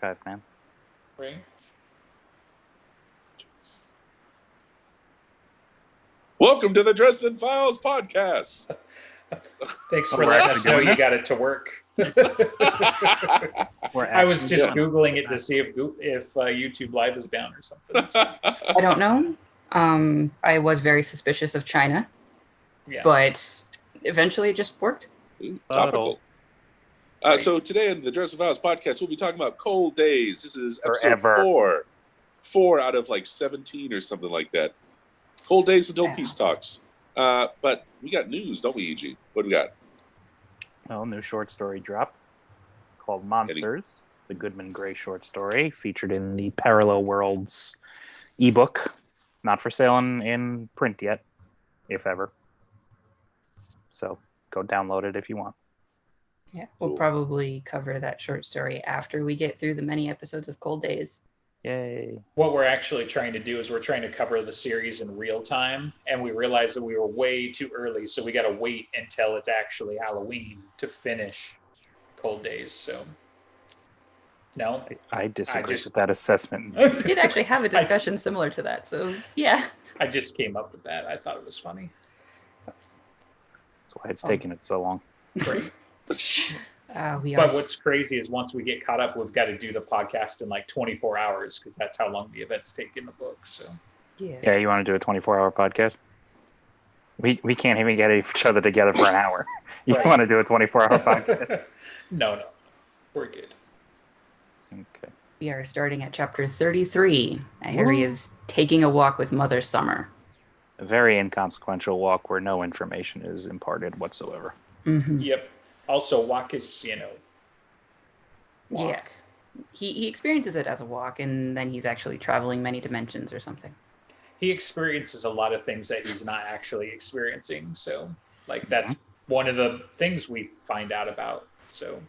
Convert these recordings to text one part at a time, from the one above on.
archive, man. Right. Welcome to the Dresden Files podcast. Thanks for we're letting actually us know doing you this? got it to work. We're I was actually just doing Googling it to see if YouTube Live is down or something. So, I don't know. I was very suspicious of China, yeah. but eventually it just worked. Topical. Right. So today in the Dresden Files podcast, we'll be talking about Cold Days. This is episode Forever. 4 out of like 17 or something like that. Cold Days until Yeah. peace talks. But we got news, don't we, EG? What do we got? Well, new short story dropped called Monsters. It's a Goodman Gray short story featured in the Parallel Worlds ebook. Not for sale in print yet, if ever. So go download it if you want. Yeah, we'll Cool. probably cover that short story after we get through the many episodes of Cold Days. Yay. What we're actually trying to do is we're trying to cover the series in real time, and we realized that we were way too early, so we got to wait until it's actually Halloween to finish Cold Days. So, no, I disagree just- with that assessment. We did actually have a discussion similar to that, so yeah. I just came up with that. I thought it was funny. That's why it's taken it so long. Great. We But are. what's crazy is once we get caught up, we've got to do the podcast in like 24 hours because that's how long the events take in the book. So Yeah, you want to do a 24-hour podcast? We can't even get each other together for an hour. You Right. want to do a 24-hour podcast? no, we're good. Okay. We are starting at chapter 33. Harry is taking a walk with Mother Summer. A very inconsequential walk where no information is imparted whatsoever. Mm-hmm. Yep. Also, walk is walk. Yeah. He experiences it as a walk, and then he's actually traveling many dimensions or something. He experiences a lot of things that he's not actually experiencing. So, like, that's one of the things we find out about. So,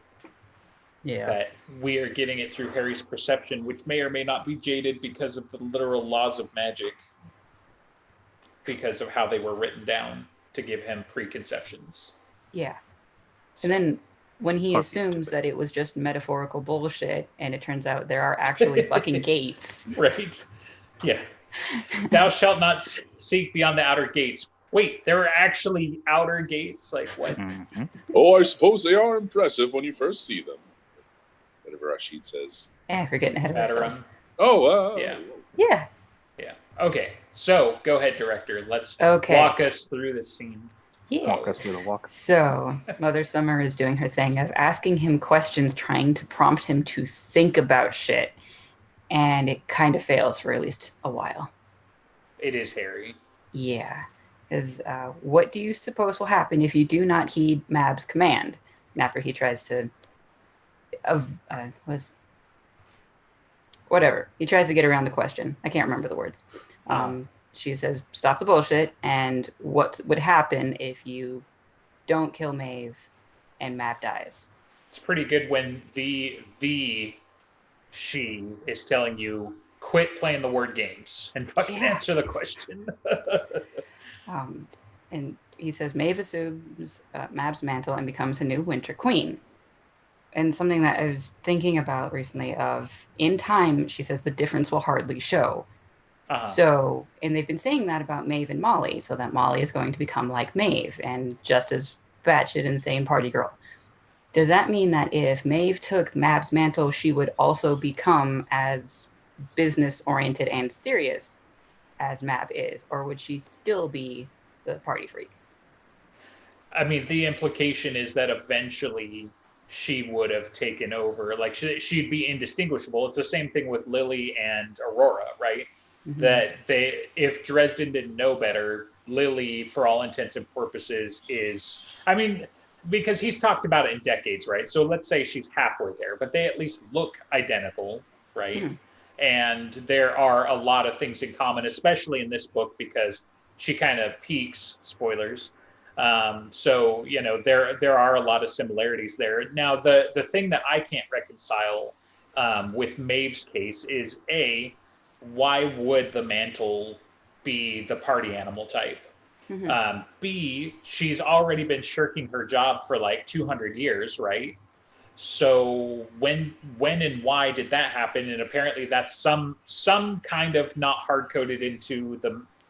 Yeah. that we are getting it through Harry's perception, which may or may not be jaded because of the literal laws of magic, because of how they were written down to give him preconceptions. Yeah. And then when he Plus he's assumes stupid. that it was just metaphorical bullshit, and it turns out there are actually fucking gates. Right? Yeah. Thou shalt not seek beyond the outer gates. Wait, there are actually outer gates? Like, what? Mhm. Oh, I suppose they are impressive when you first see them. Whatever Rashid says. We're getting ahead of ourselves. Batarang? Oh, Yeah. Yeah. Yeah. Okay. So, go ahead, director. Let's Okay. walk us through the scene. Yeah. Walk us through the walk. So, Mother Summer is doing her thing of asking him questions, trying to prompt him to think about shit. And it kind of fails for at least a while. It is Harry. Yeah. Because what do you suppose will happen if you do not heed Mab's command? And after he tries to. Whatever. He tries to get around the question. I can't remember the words. She says, stop the bullshit. And what would happen if you don't kill Maeve and Mab dies? It's pretty good when the she is telling you, quit playing the word games and fucking Yeah. answer the question. And he says Maeve assumes Mab's mantle and becomes a new Winter Queen. And something that I was thinking about recently of, in time, she says the difference will hardly show. Uh-huh. So, and they've been saying that about Maeve and Molly, so that Molly is going to become like Maeve and just as batshit insane party girl. Does that mean that if Maeve took Mab's mantle, she would also become as business-oriented and serious as Mab is? Or would she still be the party freak? I mean, the implication is that eventually she would have taken over. Like, she'd be indistinguishable. It's the same thing with Lily and Aurora, right? Mhm. That if Dresden didn't know better, Lily, for all intents and purposes, is, I mean, because he's talked about it in decades, right? So let's say she's halfway there, but they at least look identical, right? Mhm. And there are a lot of things in common, especially in this book, because she kind of peaks, spoilers. So, there are a lot of similarities there. Now, the thing that I can't reconcile with Maeve's case is, A, why would the mantle be the party animal type? Mhm. B, she's already been shirking her job for like 200 years, right? So when and why did that happen? And apparently that's some kind of not hard coded into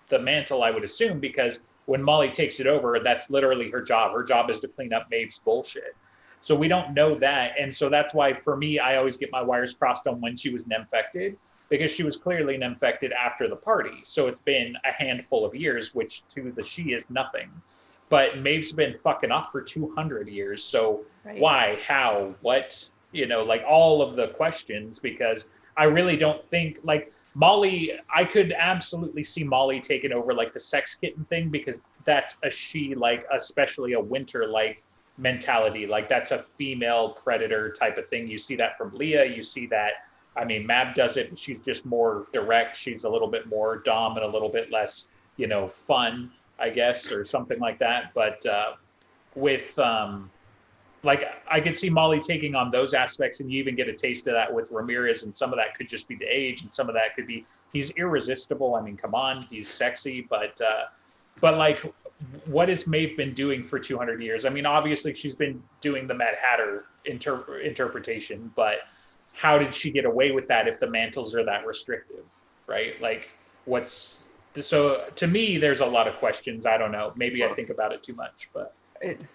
the mantle, I would assume, because when Molly takes it over, that's literally her job. Her job is to clean up Maeve's bullshit. So we don't know that, and so that's why for me, I always get my wires crossed on when she was nemfected, because she was clearly nemfected after the party. So it's been a handful of years, which to the she is nothing. But Maeve's been fucking off for 200 years. So Right. why, how, what, like all of the questions, because I really don't think like Molly, I could absolutely see Molly taking over like the sex kitten thing, because that's a she, like especially a Winter like mentality. Like that's a female predator type of thing. You see that from Leah. You see that. I mean, Mab does it. She's just more direct. She's a little bit more dom and a little bit less, fun, I guess, or something like that. But with like I could see Molly taking on those aspects, and you even get a taste of that with Ramirez, and some of that could just be the age, and some of that could be he's irresistible. I mean, come on, he's sexy, but like, what has Maeve been doing for 200 years? I mean, obviously she's been doing the Mad Hatter interpretation, but how did she get away with that if the mantles are that restrictive, right? Like, so to me, there's a lot of questions. I don't know. Maybe I think about it too much, but.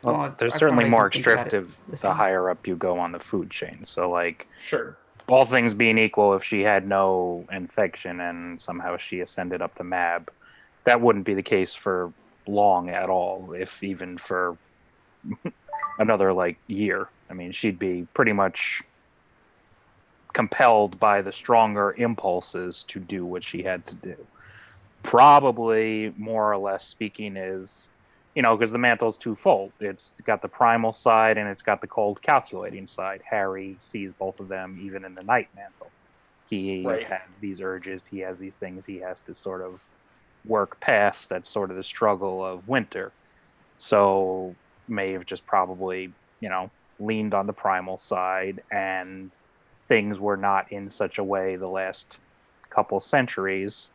Well, there's certainly more restrictive the higher up you go on the food chain. So, like, sure, all things being equal, if she had no infection and somehow she ascended up to Mab, that wouldn't be the case for long at all, if even for another, like, year. I mean, she'd be pretty much compelled by the stronger impulses to do what she had to do. Probably, more or less speaking, is... because the mantle's twofold. It's got the primal side and it's got the cold calculating side. Harry sees both of them even in the night mantle. He has these urges, he has these things he has to sort of work past. That's sort of the struggle of Winter. So Maeve just probably, leaned on the primal side, and things were not in such a way the last couple centuries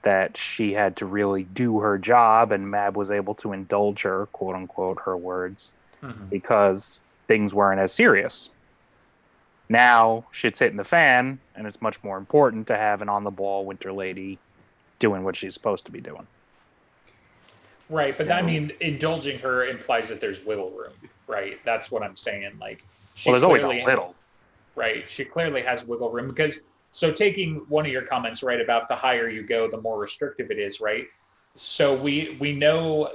that she had to really do her job, and Mab was able to indulge her, quote unquote, her words, because things weren't as serious. Now shit's hitting the fan, and it's much more important to have an on-the-ball Winter Lady doing what she's supposed to be doing. Right, but I mean, indulging her implies that there's wiggle room, right? That's what I'm saying. Like, there's always a little. Right, she clearly has wiggle room, because... So taking one of your comments, right, about the higher you go, the more restrictive it is, right? So we know,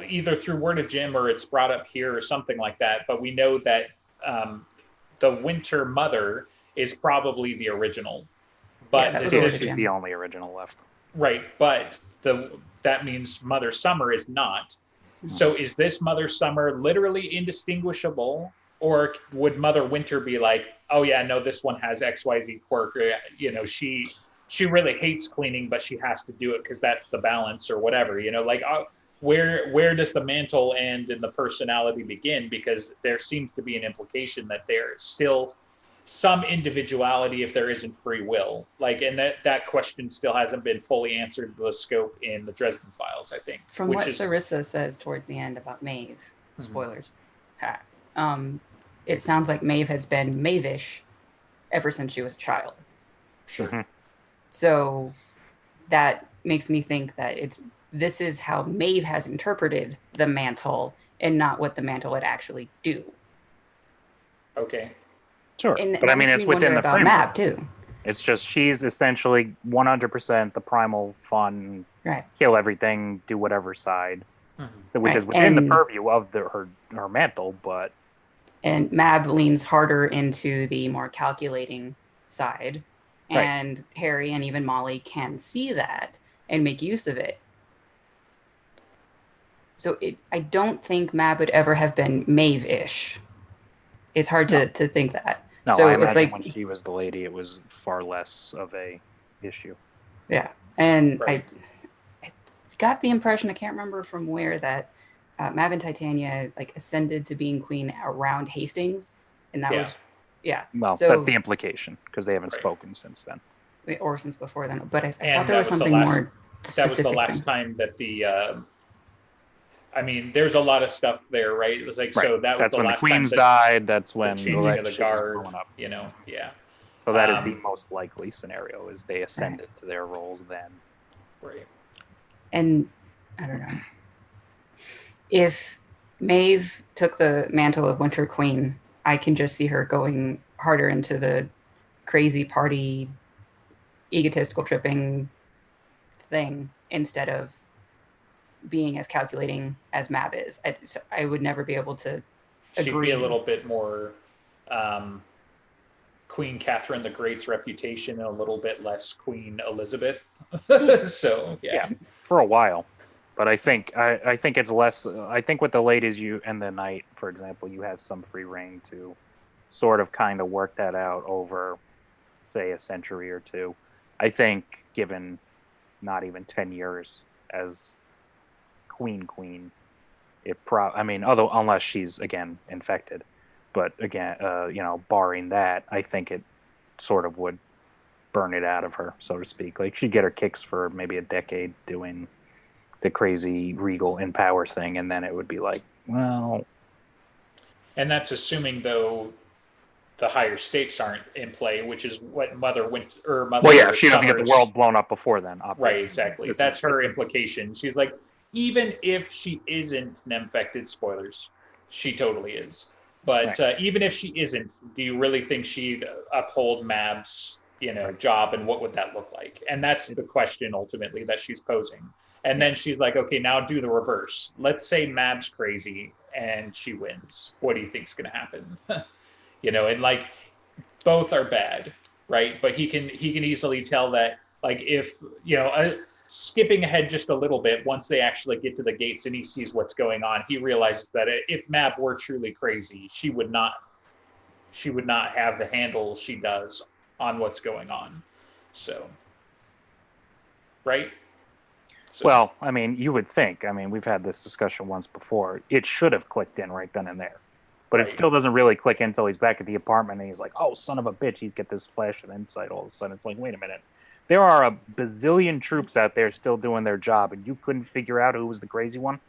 either through word of Jim or it's brought up here or something like that, but we know that the Winter Mother is probably the original. But this is the only original left. Right, but that means Mother Summer is not. So is this Mother Summer literally indistinguishable? Or would Mother Winter be like, oh yeah, no, this one has XYZ quirk, or, she really hates cleaning, but she has to do it because that's the balance, or whatever, like, where does the mantle end and the personality begin? Because there seems to be an implication that there's still some individuality if there isn't free will. Like, and that question still hasn't been fully answered, the scope in the Dresden Files, I think. From what Sarissa says towards the end about Maeve, spoilers, it sounds like Maeve has been Maeve-ish ever since she was a child. Sure. So that makes me think that this is how Maeve has interpreted the mantle, and not what the mantle would actually do. Okay. Sure. And but I mean, it's within the framework. Mab too. It's just she's essentially 100% the primal, fun, kill everything, do whatever side, which is within the purview of her mantle, but... And Mab leans harder into the more calculating side. And Harry and even Molly can see that and make use of it. So I don't think Mab would ever have been Maeve-ish. It's hard to think that. No, so I imagine when she was the lady, it was far less of a issue. Yeah. And I got the impression, I can't remember from where, that Mab and Titania ascended to being queen around Hastings, and that was Well, so, that's the implication, because they haven't spoken since then, or since before then. But I thought there was something more specific. That was the last time that I mean, there's a lot of stuff there, right? It was like, so that was That's the when the last time queens died. That's the when changing that of the shit was guard, blowing up. you know, yeah. So that is the most likely scenario: is they Right. ascended to their roles then. Right. And I don't know. If Maeve took the mantle of Winter Queen, I can just see her going harder into the crazy party, egotistical tripping thing instead of being as calculating as Mab is. I would never be able to She'd agree. be a little bit more Queen Catherine the Great's reputation and a little bit less Queen Elizabeth. So yeah, for a while. But I think it's less. I think with the ladies you and the knight, for example, you have some free reign to sort of kind of work that out over, say, a century or two. I think given not even 10 years as queen, I mean, although unless she's again infected, but again, barring that, I think it sort of would burn it out of her, so to speak. Like she'd get her kicks for maybe a decade doing the crazy regal in power thing, and then it would be like, well. And that's assuming though the higher stakes aren't in play, which is what Mother Winter or Mother. Well, yeah, she doesn't get the world blown up before then. Obviously. Right, exactly. That's her implication. She's like, even if she isn't infected, spoilers, she totally is. But right. Even if she isn't, do you really think she'd uphold Mab's, job, and what would that look like? And that's the question ultimately that she's posing. And then she's like, okay, now do the reverse. Let's say Mab's crazy and she wins. What do you think's going to happen? And like both are bad, right? But he can easily tell that, like, if skipping ahead just a little bit, once they actually get to the gates and he sees what's going on, he realizes that if Mab were truly crazy, she would not have the handle she does on what's going on. So, right? So, well, I mean, you would think. I mean, we've had this discussion once before. It should have clicked in right then and there. But right. It still doesn't really click in until he's back at the apartment and he's like, oh, son of a bitch, he's got this flash of insight all of a sudden. It's like, wait a minute. There are a bazillion troops out there still doing their job, and you couldn't figure out who was the crazy one?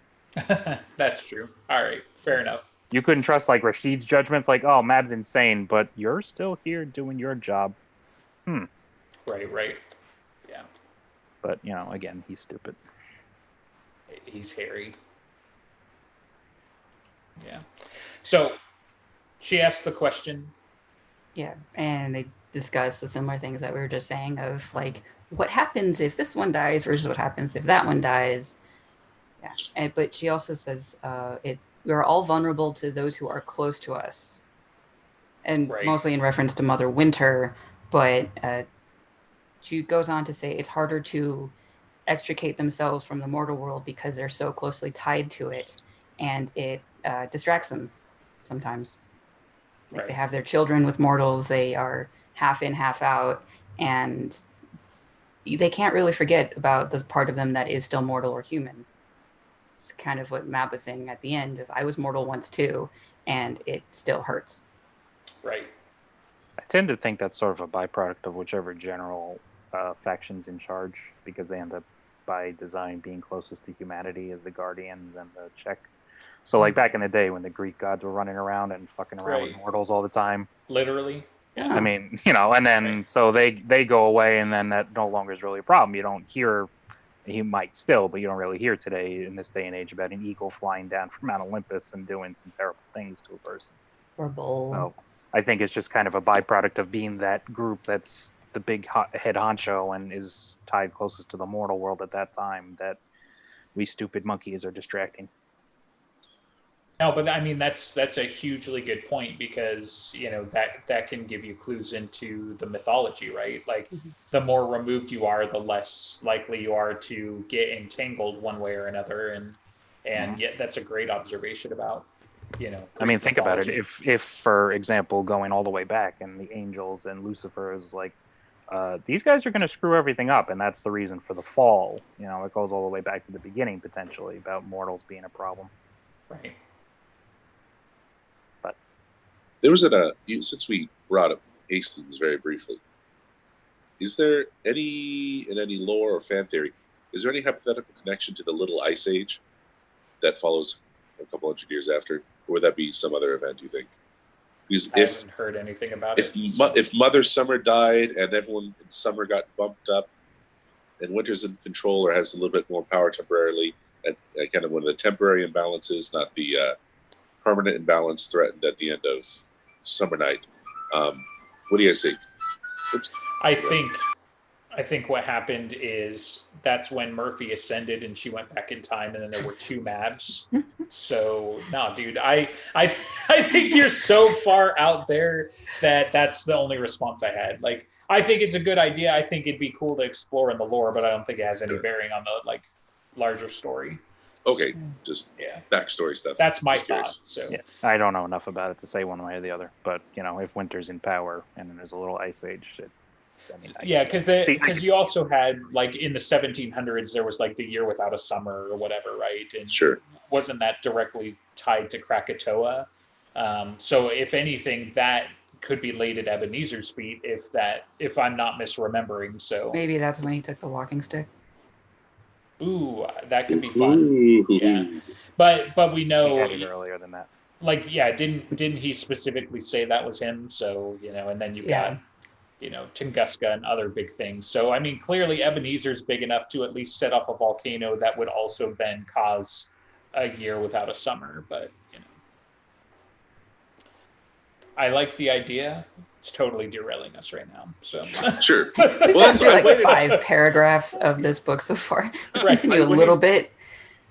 That's true. All right. Fair enough. You couldn't trust, like, Rashid's judgments, like, oh, Mab's insane, but you're still here doing your job. Right. Yeah. But, again, he's stupid. He's hairy. Yeah. So she asked the question. Yeah, and they discuss the similar things that we were just saying of, like, what happens if this one dies versus what happens if that one dies. Yeah, but she also says we are all vulnerable to those who are close to us. And right. Mostly in reference to Mother Winter, but she goes on to say it's harder to extricate themselves from the mortal world because they're so closely tied to it, and it distracts them sometimes. Like right. They have their children with mortals, they are half in, half out, and they can't really forget about the part of them that is still mortal or human. It's kind of what Mab was saying at the end of, I was mortal once too, and it still hurts. Right. I tend to think that's sort of a byproduct of whichever general faction's in charge, because they end up by design being closest to humanity as the Guardians and the Czech. So like back in the day when the Greek gods were running around and fucking around right. with mortals all the time. Literally. Yeah. I mean, and then right. So they go away, and then that no longer is really a problem. You don't hear, he might still, but you don't really hear today in this day and age about an eagle flying down from Mount Olympus and doing some terrible things to a person. Or bull. So I think it's just kind of a byproduct of being that group that's the big head honcho and is tied closest to the mortal world at that time, that we stupid monkeys are distracting. No, but I mean that's a hugely good point, because that can give you clues into the mythology, right? Like the more removed you are, the less likely you are to get entangled one way or another, and yet that's a great observation about I mean, think about it. If for example, going all the way back, and the angels and Lucifer is like, these guys are going to screw everything up, and that's the reason for the fall. It goes all the way back to the beginning potentially about mortals being a problem. Right. There was since we brought up Hastings very briefly, is there any lore or fan theory, is there any hypothetical connection to the Little Ice Age? that follows a couple hundred years after? Or would that be some other event, do you think? Because I haven't heard anything about it. if Mother Summer died and everyone in summer got bumped up, and winter's in control or has a little bit more power temporarily, and kind of one of the temporary imbalances, not the permanent imbalance threatened at the end of Summer Night. What do you guys think? Oops. I think what happened is that's when Murphy ascended and she went back in time, and then there were two Mabs. So no, dude, I think you're so far out there that that's the only response I had. Like, I think it's a good idea. I think it'd be cool to explore in the lore, but I don't think it has any bearing on the like larger story. Okay, just backstory stuff. That's my Just thought. curious. So Yeah, I don't know enough about it to say one way or the other. But if winter's in power and then there's a little ice age, because you also had like in the 1700s there was like the year without a summer or whatever, right? And Sure. wasn't that directly tied to Krakatoa? So if anything, that could be laid at Ebenezer's feet if I'm not misremembering. So Maybe that's when he took the walking stick. ooh, that could be fun. Ooh. Yeah. But we know it earlier than that. like didn't he specifically say that was him? So and then you've got Tunguska and other big things. So I mean, clearly Ebenezer's big enough to at least set off a volcano that would also then cause a year without a summer. But I like the idea. It's totally derailing us right now. So Sure. We've Well, gone through like 5 paragraphs of this book so far. Let's Right. continue a little bit.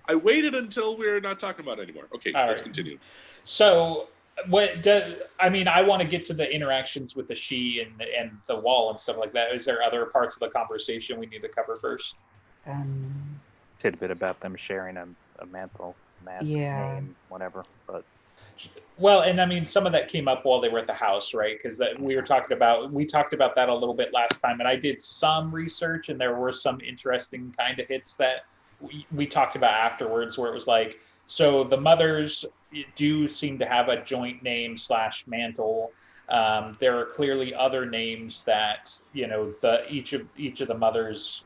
I waited until we're not talking about it anymore. Okay, All let's right. continue. So I want to get to the interactions with the she and the wall and stuff like that. Is there other parts of the conversation we need to cover first? Tidbit about them sharing a mantle, mask, name, whatever. But well, and I mean, some of that came up while they were at the house, right? Because we talked about that a little bit last time, and I did some research, and there were some interesting kind of hits that we talked about afterwards, where it was like, so the mothers do seem to have a joint name / mantle. There are clearly other names that each of the mothers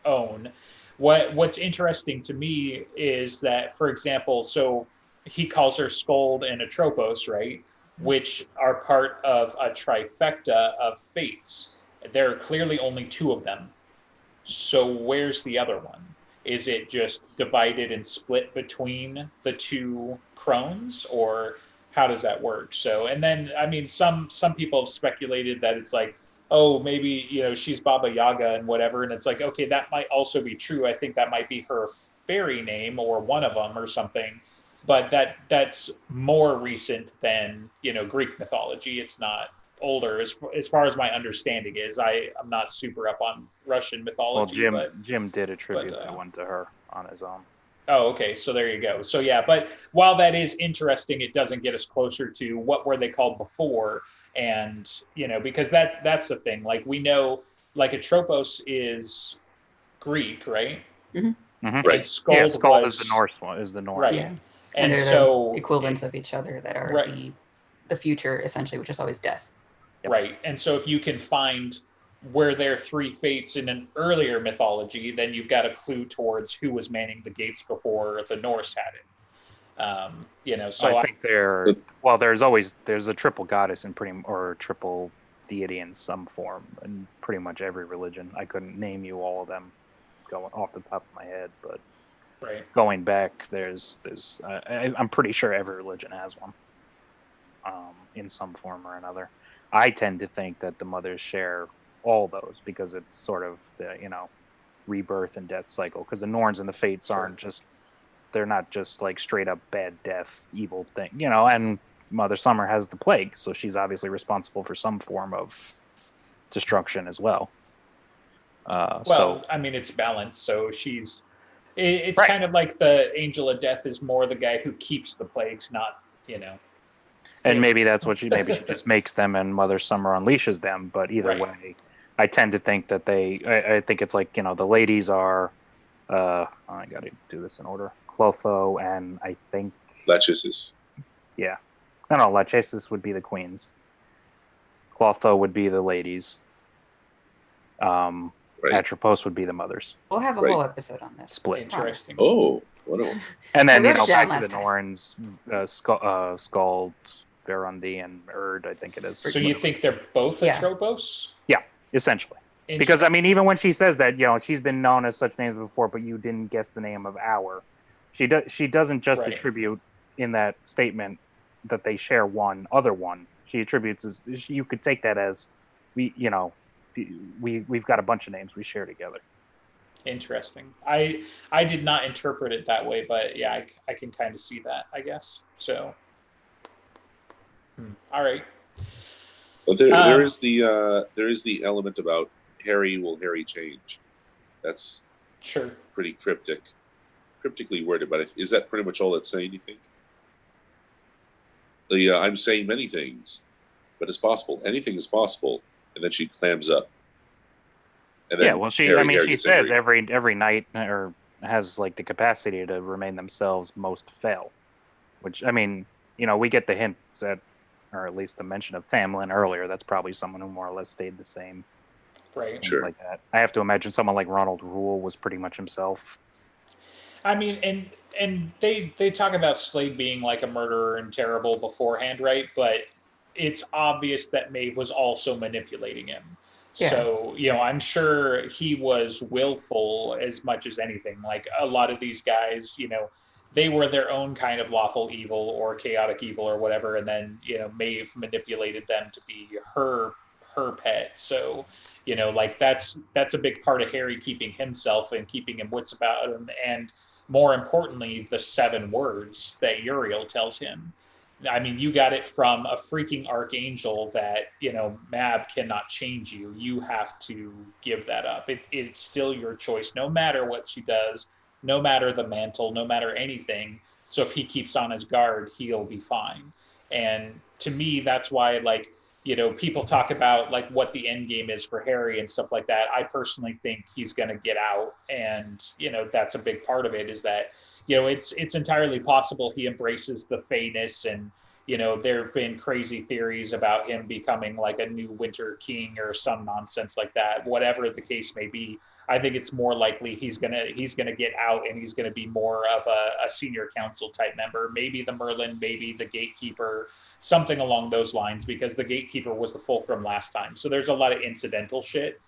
own. What's interesting to me is that, for example, so he calls her Scold and Atropos, right? Which are part of a trifecta of fates. There are clearly only 2 of them. So where's the other one? Is it just divided and split between the 2 crones, or how does that work? So, and then, I mean, some people have speculated that it's like, oh, maybe, she's Baba Yaga and whatever. And it's like, okay, that might also be true. I think that might be her fairy name or one of them or something. But that's more recent than, Greek mythology. It's not older as far as my understanding is. I'm not super up on Russian mythology. Well, Jim did attribute that one to her on his own. Oh, okay. So there you go. So yeah, but while that is interesting, it doesn't get us closer to what were they called before. And, because that's the thing. Like, we know, like, Atropos is Greek, right? Mm-hmm. Right. Scold is the Norse one. Is the Norse. Right. Yeah. And they're so the equivalents of each other that are right. the future, essentially, which is always death. Yep. Right. And so if you can find where there are 3 fates in an earlier mythology, then you've got a clue towards who was manning the gates before the Norse had it. So I think there's a triple goddess or a triple deity in some form in pretty much every religion. I couldn't name you all of them going off the top of my head, but going back, I'm pretty sure every religion has one in some form or another. I tend to think that the mothers share all those because it's sort of the rebirth and death cycle. Because the Norns and the Fates they're not just like straight up bad death evil thing, And Mother Summer has the plague, so she's obviously responsible for some form of destruction as well. I mean, it's balanced. So it's kind of like the Angel of Death is more the guy who keeps the plagues, not. And maybe that's what she just makes them, and Mother Summer unleashes them. But either way, I tend to think that I think it's like the ladies are. I got to do this in order. Clotho and I think Lachesis. Yeah, no, Lachesis would be the queens. Clotho would be the ladies. Atropos would be the mothers. We'll have a whole episode on this. Split. Interesting. Oh, One of them. And then, I wrote it down back to last the time. Norns, Skald, Verundi, and Erd, I think it is. So you think they're both Yeah. Atrobos? Yeah, essentially. Because, I mean, even when she says that, she's been known as such names before, but you didn't guess the name of our. She doesn't just Right. attribute in that statement that they share one other one. She attributes as you could take that as we've got a bunch of names we share together. Interesting. I did not interpret it that way, but yeah, I can kind of see that, I guess. So, all right. But there is the element about Harry will Harry change. That's Sure. pretty cryptically worded. But is that pretty much all it's saying? You think? I'm saying many things, but it's possible. Anything is possible, and then she clams up. And then she says every knight or has like the capacity to remain themselves. Most fail, which I mean, we get the hints at, or at least the mention of Tamlin earlier. That's probably someone who more or less stayed the same. Right. Sure. Like that. I have to imagine someone like Ronald Rule was pretty much himself. I mean, and they talk about Slade being like a murderer and terrible beforehand, right? But it's obvious that Maeve was also manipulating him. Yeah. So, I'm sure he was willful as much as anything. Like a lot of these guys, they were their own kind of lawful evil or chaotic evil or whatever, and then, Maeve manipulated them to be her pet. So, like that's a big part of Harry keeping himself and keeping him wits about him, and more importantly, the 7 words that Uriel tells him. I mean, you got it from a freaking archangel that, Mab cannot change you. You have to give that up. It's still your choice, no matter what she does, no matter the mantle, no matter anything. So if he keeps on his guard, he'll be fine. And to me, that's why, like, people talk about like what the end game is for Harry and stuff like that. I personally think he's going to get out. And, that's a big part of it is that, it's entirely possible he embraces the Fayness, and, there have been crazy theories about him becoming like a new Winter King or some nonsense like that. Whatever the case may be, I think it's more likely he's gonna get out, and he's gonna be more of a senior council type member, maybe the Merlin, maybe the Gatekeeper, something along those lines, because the Gatekeeper was the Fulcrum last time. So there's a lot of incidental shit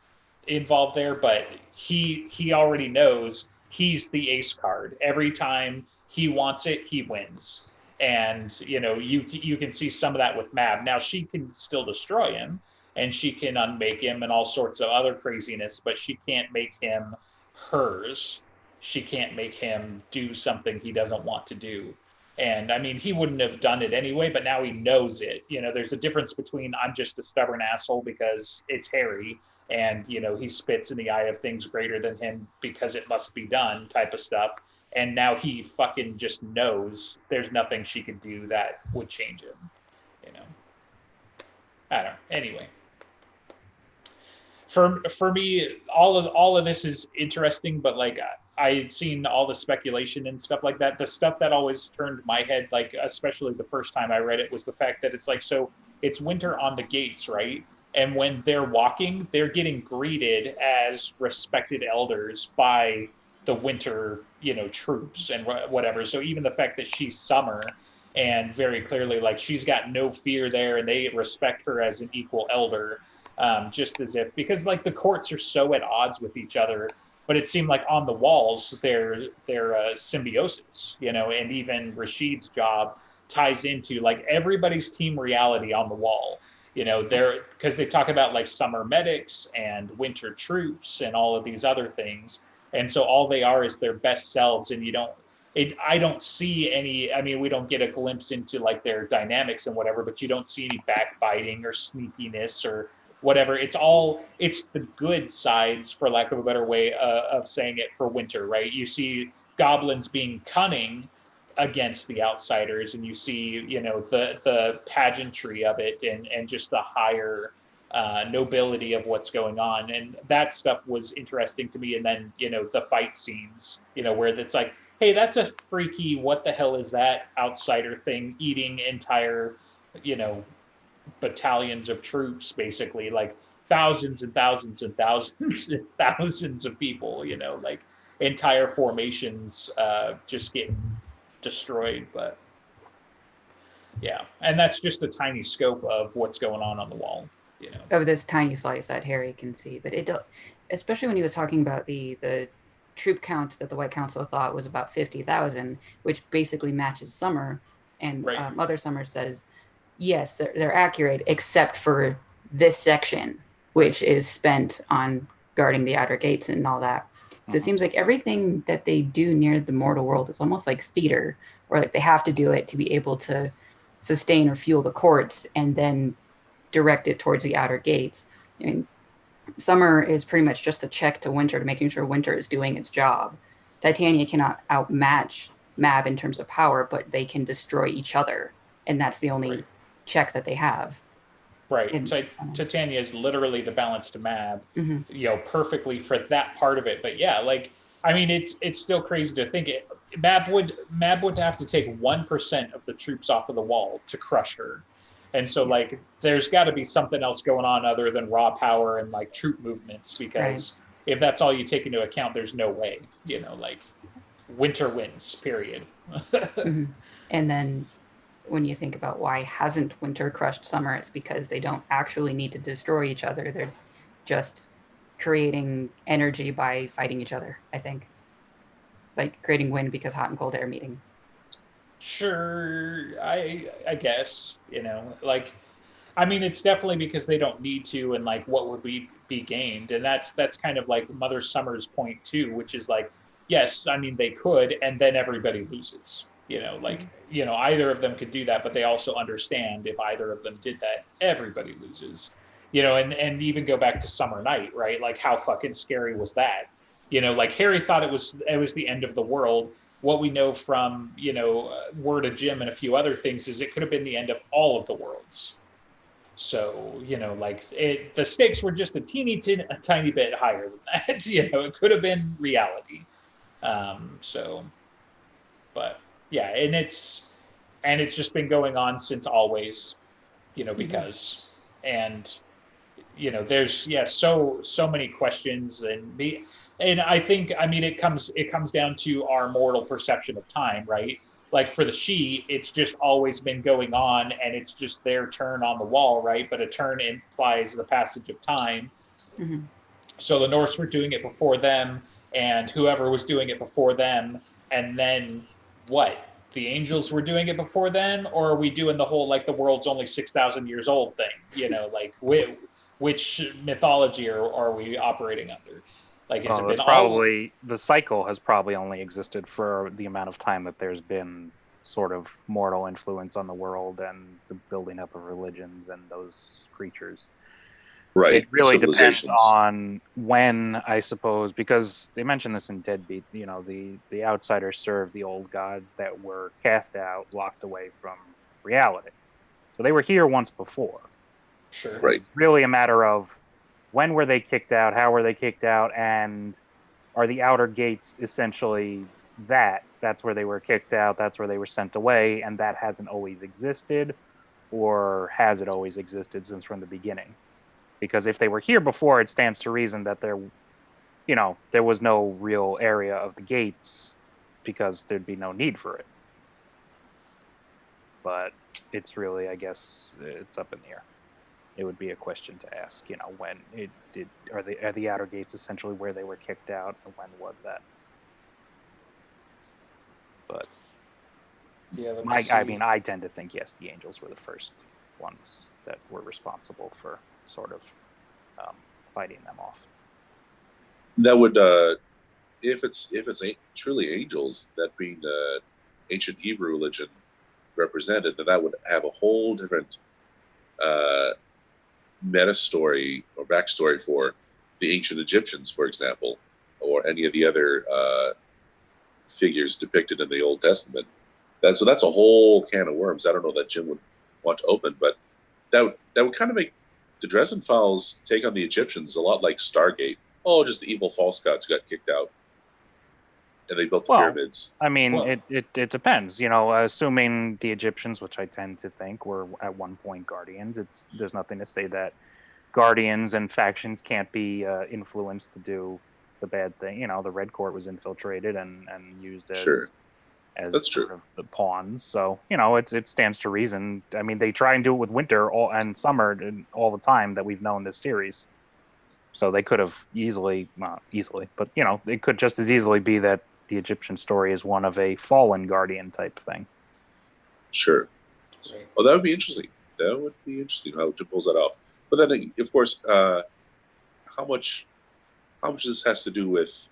involved there, but he already knows he's the ace card. Every time he wants it, he wins. And you can see some of that with Mab. Now she can still destroy him, and she can unmake him and all sorts of other craziness, but she can't make him hers. She can't make him do something he doesn't want to do. And I mean, he wouldn't have done it anyway, but now he knows it. There's a difference between I'm just a stubborn asshole because it's Harry, and he spits in the eye of things greater than him because it must be done type of stuff. And now he fucking just knows there's nothing she could do that would change him. I don't know. Anyway, for me, all of this is interesting, but like I had seen all the speculation and stuff like that. The stuff that always turned my head, like especially the first time I read it, was the fact that it's like, so it's winter on the gates, right? And when they're walking, they're getting greeted as respected elders by the winter, troops and whatever. So even the fact that she's summer, and very clearly, like, she's got no fear there, and they respect her as an equal elder, just as if, because like the courts are so at odds with each other, but it seemed like on the walls they're symbiosis, and even Rashid's job ties into like everybody's team reality on the wall. They're, because they talk about like summer medics and winter troops and all of these other things. And so all they are is their best selves. And I don't see any, I mean, we don't get a glimpse into like their dynamics and whatever, but you don't see any backbiting or sneakiness or whatever. It's the good sides, for lack of a better way of saying it, for winter, right? You see goblins being cunning against the outsiders, and you see the pageantry of it, and just the higher nobility of what's going on, and that stuff was interesting to me. And then the fight scenes, where it's like, hey, that's a freaky, what the hell is that outsider thing eating entire battalions of troops, basically, like thousands and thousands and thousands and thousands of people, like entire formations just getting destroyed. But yeah, and that's just a tiny scope of what's going on the wall, you know. Of this tiny slice that Harry can see. But especially when he was talking about the troop count that the White Council thought was about 50,000, which basically matches Summer. And Right. Mother Summer says, yes, they're accurate, except for this section, which is spent on guarding the outer gates and all that. So it seems like everything that they do near the mortal world is almost like theater, or like they have to do it to be able to sustain or fuel the courts and then direct it towards the outer gates. I mean, Summer is pretty much just a check to Winter to making sure Winter is doing its job. Titania cannot outmatch Mab in terms of power, but they can destroy each other, and that's the only check that they have. Right. And Titania is literally the balance to Mab, you know, perfectly for that part of it. But yeah, like, I mean, it's still crazy to think it. Mab would have to take 1% of the troops off of the wall to crush her. And so, like, there's got to be something else going on other than raw power and, like, troop movements, because if that's all you take into account, there's no way, you know, like, Winter wins, period. And then when you think about why hasn't Winter crushed Summer, it's because they don't actually need to destroy each other. They're just creating energy by fighting each other, I think. Like, creating wind because hot and cold air meeting. Sure, I guess, you know, like, I mean, it's definitely because they don't need to, and like, what would be gained? And that's kind of like Mother Summer's point too, which is like, yes, I mean, they could, and then everybody loses. You know, like, you know, either of them could do that, but they also understand if either of them did that, everybody loses. You know, and even go back to Summer Night, right? Like, how fucking scary was that? You know, like, Harry thought it was the end of the world. What we know from, you know, Word of Jim and a few other things is it could have been the end of all of the worlds. So, you know, like, the stakes were just a tiny bit higher than that. You know, it could have been reality. So, but yeah, and it's just been going on since always, you know, because, and, you know, there's, so many questions, and I think, I mean, it comes down to our mortal perception of time, right? Like, for the Sidhe, it's just always been going on, and it's just their turn on the wall, right? But a turn implies the passage of time. So the Norse were doing it before them, and whoever was doing it before them, and then what? The angels were doing it before then, or are we doing the whole, like, the world's only 6,000 years old thing? You know, like, which mythology are we operating under? Like, has it been probably the cycle has probably only existed for the amount of time that there's been sort of mortal influence on the world and the building up of religions and those creatures. Right. It really depends on when, I suppose, because they mentioned this in Deadbeat, you know, the outsiders served the old gods that were cast out, locked away from reality. So they were here once before. Sure. Right. It's really a matter of when were they kicked out, how were they kicked out, and are the outer gates essentially that's where they were kicked out, that's where they were sent away, and that hasn't always existed, or has it always existed since from the beginning? Because if they were here before, it stands to reason that there was no real area of the gates, because there'd be no need for it. But it's really, I guess, it's up in the air. It would be a question to ask, you know, when are the outer gates essentially where they were kicked out, and when was that? But yeah, I mean, I tend to think, yes, the angels were the first ones that were responsible for sort of fighting them off. That would, if it's truly angels, that being the ancient Hebrew religion represented, then that would have a whole different meta story or backstory for the ancient Egyptians, for example, or any of the other figures depicted in the Old Testament. That's a whole can of worms. I don't know that Jim would want to open, but that would kind of make the Dresden Files take on the Egyptians a lot like Stargate. Oh, just the evil false gods got kicked out, and they built the pyramids. I mean, it depends. You know, assuming the Egyptians, which I tend to think were at one point Guardians, there's nothing to say that Guardians and factions can't be influenced to do the bad thing. You know, the Red Court was infiltrated and used Sure. as That's sort true. of the pawns. So you know, it stands to reason. I mean, they try and do it with winter and summer and all the time that we've known this series. So they could have easily, not easily, but you know, it could just as easily be that the Egyptian story is one of a fallen guardian type thing. Sure. Right. Well, that would be interesting. That would be interesting how Jim pulls that off. But then, of course, how much this has to do with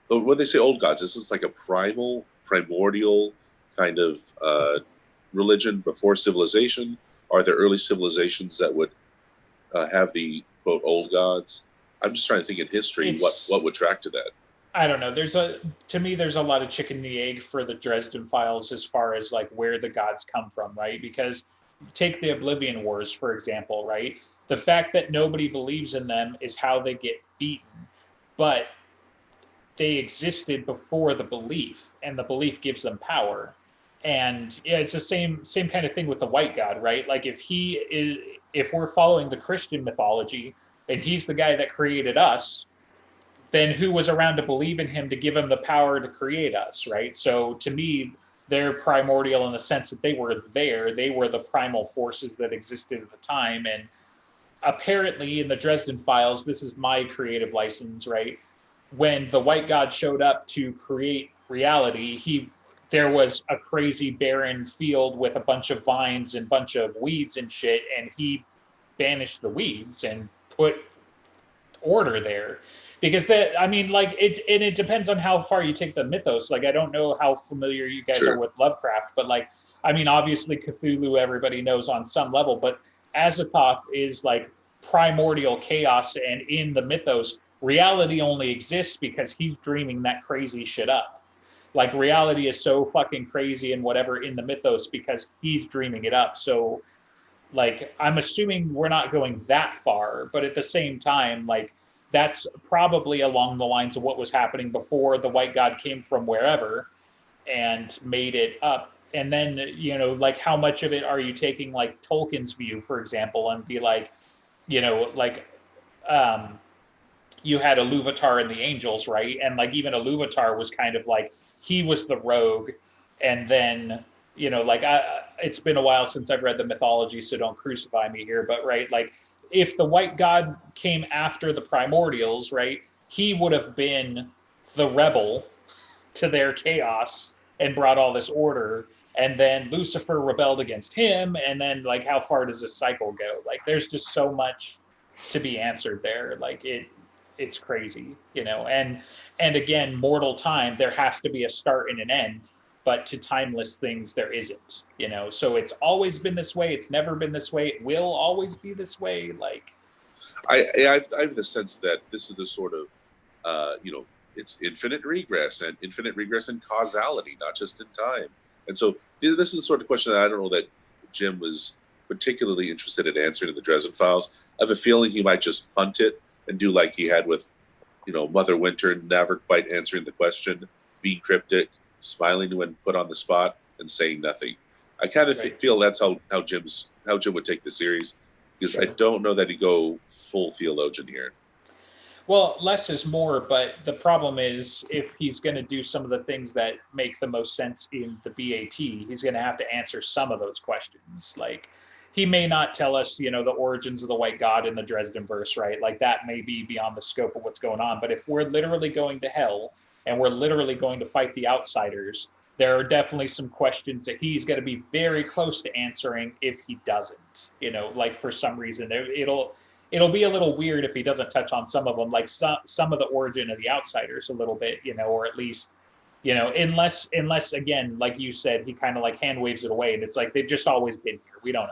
when they say old gods? This is like a primordial kind of religion before civilization. Are there early civilizations that would have the quote old gods? I'm just trying to think in history what would track to that. I don't know. To me, there's a lot of chicken and the egg for the Dresden Files as far as like where the gods come from, right? Because take the Oblivion Wars, for example, right? The fact that nobody believes in them is how they get beaten. But they existed before the belief, and the belief gives them power. And yeah, it's the same kind of thing with the white god, right? Like if we're following the Christian mythology and he's the guy that created us, then who was around to believe in him to give him the power to create us, right? So to me, they're primordial in the sense that they were there. They were the primal forces that existed at the time. And apparently in the Dresden Files, this is my creative license, right? When the white god showed up to create reality, there was a crazy barren field with a bunch of vines and bunch of weeds and shit, and he banished the weeds and put order there. Because it depends on how far you take the mythos. Like, I don't know how familiar you guys are with Lovecraft, but like, I mean, obviously Cthulhu everybody knows on some level, but Azathoth is like primordial chaos, and in the mythos reality only exists because he's dreaming that crazy shit up. Like, reality is so fucking crazy and whatever in the mythos because he's dreaming it up. So like, I'm assuming we're not going that far, but at the same time, like, that's probably along the lines of what was happening before the white god came from wherever and made it up. And then, you know, like, how much of it are you taking like Tolkien's view, for example, and be like, you know, like, you had Iluvatar and the angels, right? And like, even Iluvatar was kind of like, he was the rogue. And then, you know, like, it's been a while since I've read the mythology, so don't crucify me here, but right, like, if the white god came after the primordials, right, he would have been the rebel to their chaos and brought all this order. And then Lucifer rebelled against him. And then, like, how far does this cycle go? Like, there's just so much to be answered there. Like, it's crazy, you know. And again, mortal time, there has to be a start and an end, but to timeless things there isn't, you know. So it's always been this way, it's never been this way, it will always be this way. Like, I have the sense that this is the sort of you know, it's infinite regress and causality, not just in time. And so this is the sort of question that I don't know that Jim was particularly interested in answering in the Dresden Files. I have a feeling he might just punt it and do like he had with, you know, Mother Winter, never quite answering the question, being cryptic, smiling when put on the spot, and saying nothing. I kind of feel that's how Jim would take the series, because I don't know that he'd go full theologian here. Well, less is more, but the problem is if he's going to do some of the things that make the most sense in the BAT, he's going to have to answer some of those questions. Like, he may not tell us, you know, the origins of the white god in the Dresden verse, right? Like, that may be beyond the scope of what's going on. But if we're literally going to hell and we're literally going to fight the outsiders, there are definitely some questions that he's going to be very close to answering if he doesn't, you know, like, for some reason it'll be a little weird if he doesn't touch on some of them, like some of the origin of the outsiders a little bit, you know, or at least, you know, unless again, like you said, he kind of like hand waves it away and it's like they've just always been here. We don't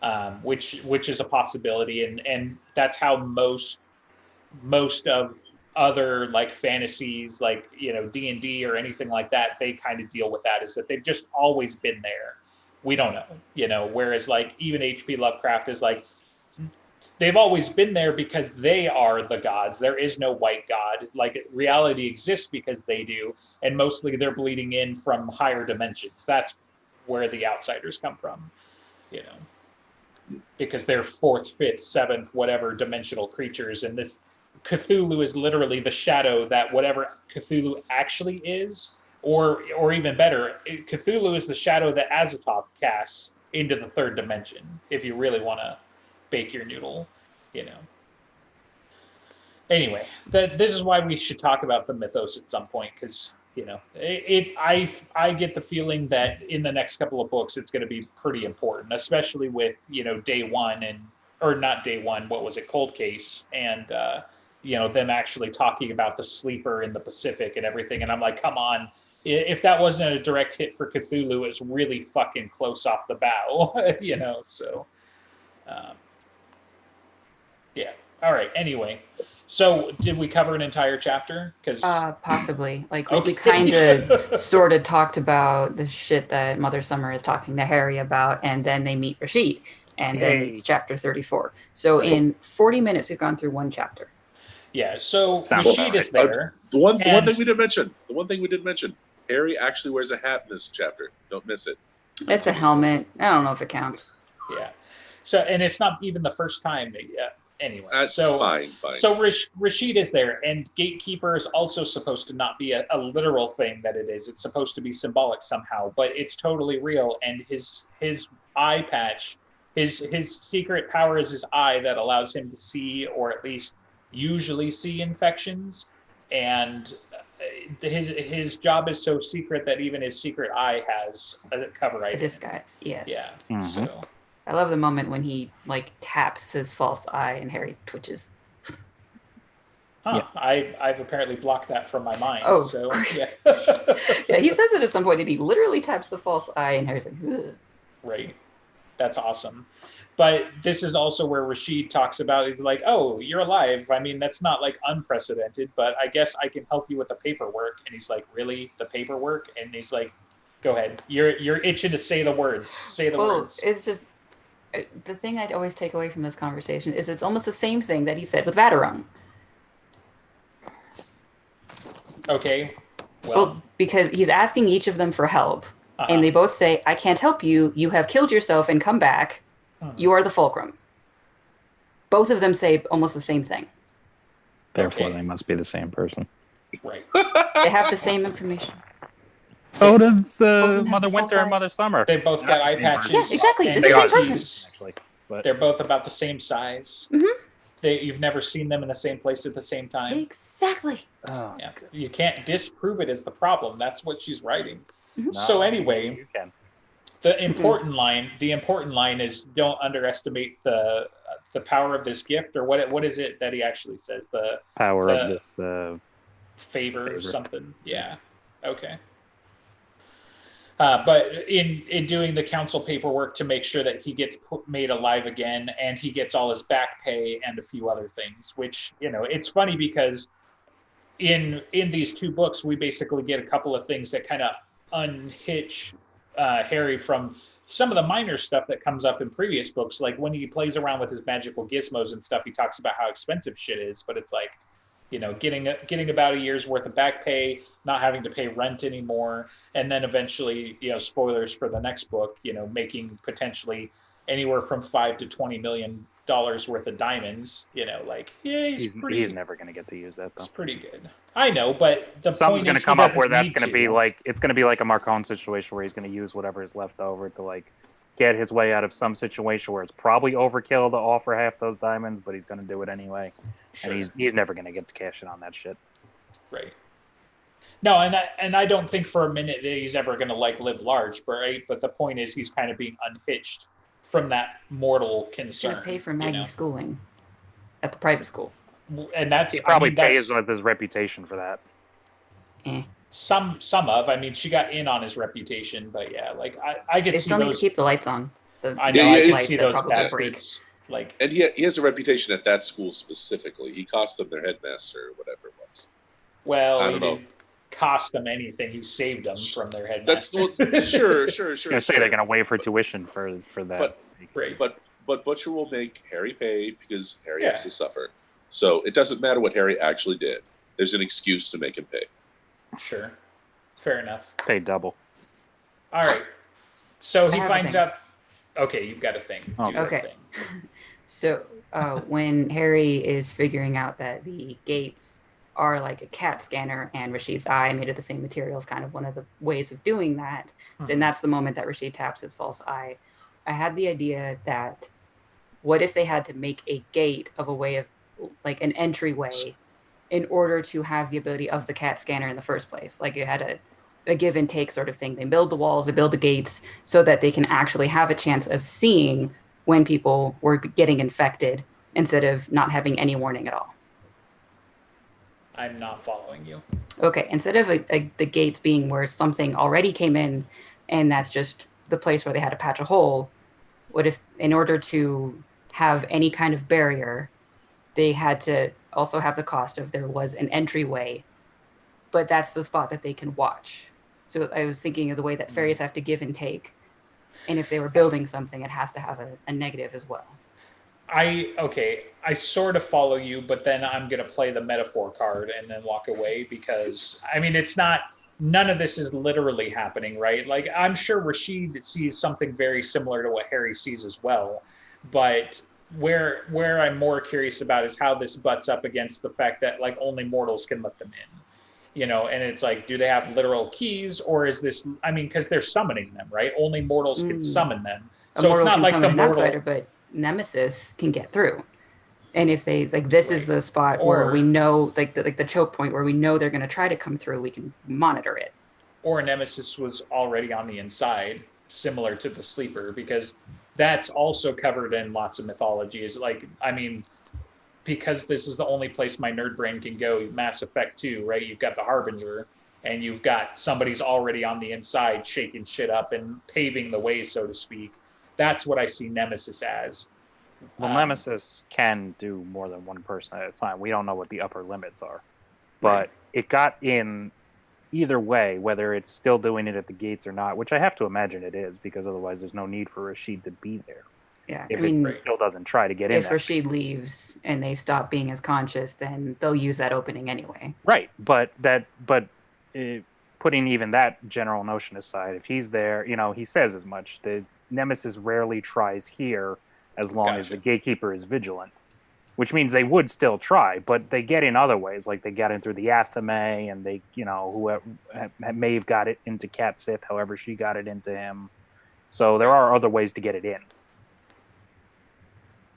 know, which is a possibility, and that's how most of other like fantasies, like, you know, D&D or anything like that, they kind of deal with that, is that they've just always been there. We don't know, you know, whereas like even H.P. Lovecraft is like, they've always been there because they are the gods. There is no white god. Like, reality exists because they do, and mostly they're bleeding in from higher dimensions. That's where the outsiders come from, you know, because they're fourth, fifth, seventh, whatever dimensional creatures, and Cthulhu is literally the shadow that whatever Cthulhu actually is, or even better, Cthulhu is the shadow that Azathoth casts into the third dimension. If you really want to bake your noodle, you know. Anyway, this is why we should talk about the mythos at some point, because you know, I get the feeling that in the next couple of books it's going to be pretty important, especially with, you know, Day One or not Day One, what was it, Cold Case, and you know, them actually talking about the sleeper in the Pacific and everything. And I'm like, come on, if that wasn't a direct hit for Cthulhu, it's really fucking close off the bow, you know. So, yeah. All right. Anyway. So, did we cover an entire chapter? Because possibly. Like, okay. we kind of sort of talked about the shit that Mother Summer is talking to Harry about, and then they meet Rashid, and then it's chapter 34. So, in 40 minutes, we've gone through one chapter. Yeah. So Sounds Rashid is there. The one thing we didn't mention. Harry actually wears a hat in this chapter. Don't miss it. It's a helmet. I don't know if it counts. Yeah. So, and it's not even the first time. Anyway, that's so fine. So Rashid is there, and Gatekeeper is also supposed to not be a literal thing that it is. It's supposed to be symbolic somehow, but it's totally real. And his eye patch, his secret power is his eye that allows him to see, or at least usually see, infections. And his job is so secret that even his secret eye has a cover identity. A disguise, yes. Yeah. Mm-hmm. So. I love the moment when he like taps his false eye and Harry twitches. Huh. Yeah. I've apparently blocked that from my mind. Oh, so yeah. Yeah, he says it at some point, and he literally taps the false eye, and Harry's like, ugh. Right. That's awesome. But this is also where Rashid talks about, he's like, oh, you're alive. I mean, that's not like unprecedented, but I guess I can help you with the paperwork. And he's like, really? The paperwork? And he's like, go ahead. You're itching to say the words. Say the words. It's just, the thing I'd always take away from this conversation is it's almost the same thing that he said with Vaterung. Okay. Well, because he's asking each of them for help, and they both say, I can't help you. You have killed yourself and come back. You are the Fulcrum. Both of them say almost the same thing. Therefore, they must be the same person. Right. They have the same information. So does Mother Winter and Mother Summer. They both got eye patches. Yeah, exactly. It's the same person. Actually, but they're both about the same size. Mm-hmm. You've never seen them in the same place at the same time. Exactly. Oh, yeah. You can't disprove it as the problem. That's what she's writing. Mm-hmm. So anyway, you can. The important line is don't underestimate the power of this gift, or what is it that he actually says? The power of this favor or something. Yeah. Okay. But in doing the council paperwork to make sure that he gets made alive again, and he gets all his back pay and a few other things, which, you know, it's funny because in these two books, we basically get a couple of things that kind of unhitch Harry from some of the minor stuff that comes up in previous books. Like when he plays around with his magical gizmos and stuff, he talks about how expensive shit is, but it's like, you know, getting about a year's worth of back pay, not having to pay rent anymore, and then eventually, you know, spoilers for the next book, you know, making potentially anywhere from $5 to $20 million worth of diamonds. You know, like, yeah, he's never going to get to use that though. It's pretty good. I know, but something's going to come up where that's going to be like, it's going to be like a Marcone situation where he's going to use whatever is left over to like get his way out of some situation where it's probably overkill to offer half those diamonds, but he's going to do it anyway. Sure. And he's never going to get to cash in on that shit. Right. No, and I don't think for a minute that he's ever going to like live large, right? But the point is he's kind of being unhitched from that mortal concern. He's pay for Maggie's schooling at the private school. And that's he probably pays with his reputation for that. Some of, I mean, she got in on his reputation, but yeah, like I get. They still need to keep the lights on. I know. I see those bastards. Like, and he has a reputation at that school specifically. He cost them their headmaster or whatever it was. Well, he didn't cost them anything. He saved them from their headmaster. That's sure. Gonna say they're gonna waive her tuition for that. But Butcher will make Harry pay because Harry has to suffer. So it doesn't matter what Harry actually did. There's an excuse to make him pay. Sure. Fair enough. Pay double. All right. So he finds out. Okay, you've got a thing. Okay. So when Harry is figuring out that the gates are like a CAT scanner and Rashid's eye made of the same material is kind of one of the ways of doing that, then that's the moment that Rashid taps his false eye. I had the idea that what if they had to make a gate of a way of like an entryway in order to have the ability of the CAT scanner in the first place? Like it had a give and take sort of thing. They build the walls, they build the gates so that they can actually have a chance of seeing when people were getting infected instead of not having any warning at all. I'm not following you. Okay, instead of the gates being where something already came in and that's just the place where they had to patch a hole, what if in order to have any kind of barrier, they had to also have the cost of there was an entryway, but that's the spot that they can watch. So I was thinking of the way that fairies have to give and take. And if they were building something, it has to have a negative as well. I sort of follow you, but then I'm gonna play the metaphor card and then walk away because I mean it's not none of this is literally happening, right? Like I'm sure Rashid sees something very similar to what Harry sees as well, but where I'm more curious about is how this butts up against the fact that like only mortals can let them in. And it's like, do they have literal keys or is this, I mean, because they're summoning them, right? Only mortals can summon them. A So it's mortal not can like summon the an mortal. outsider, but Nemesis can get through. And if they like, this is Right. the spot where we know, like the choke point where we know they're going to try to come through, we can monitor it. Or Nemesis was already on the inside, similar to the sleeper, because that's also covered in lots of mythology. Is like, I mean, because this is the only place my nerd brain can go, Mass Effect 2, right? You've got the Harbinger, and you've got somebody's already on the inside shaking shit up and paving the way, so to speak. That's what I see Nemesis as. Well, Nemesis can do more than one person at a time. We don't know what the upper limits are, but Right. it got in either way, whether it's still doing it at the gates or not, which I have to imagine it is, because otherwise there's no need for Rashid to be there. Yeah, If I mean, it still doesn't try to get in if that. Rashid leaves and they stop being as conscious, then they'll use that opening anyway. Right, but putting even that general notion aside, if he's there, he says as much. The Nemesis rarely tries here as long as the gatekeeper is vigilant, which means they would still try, but they get in other ways, like they got in through the Athame, and they, whoever Maeve got it into Cat Sith, however she got it into him. So there are other ways to get it in.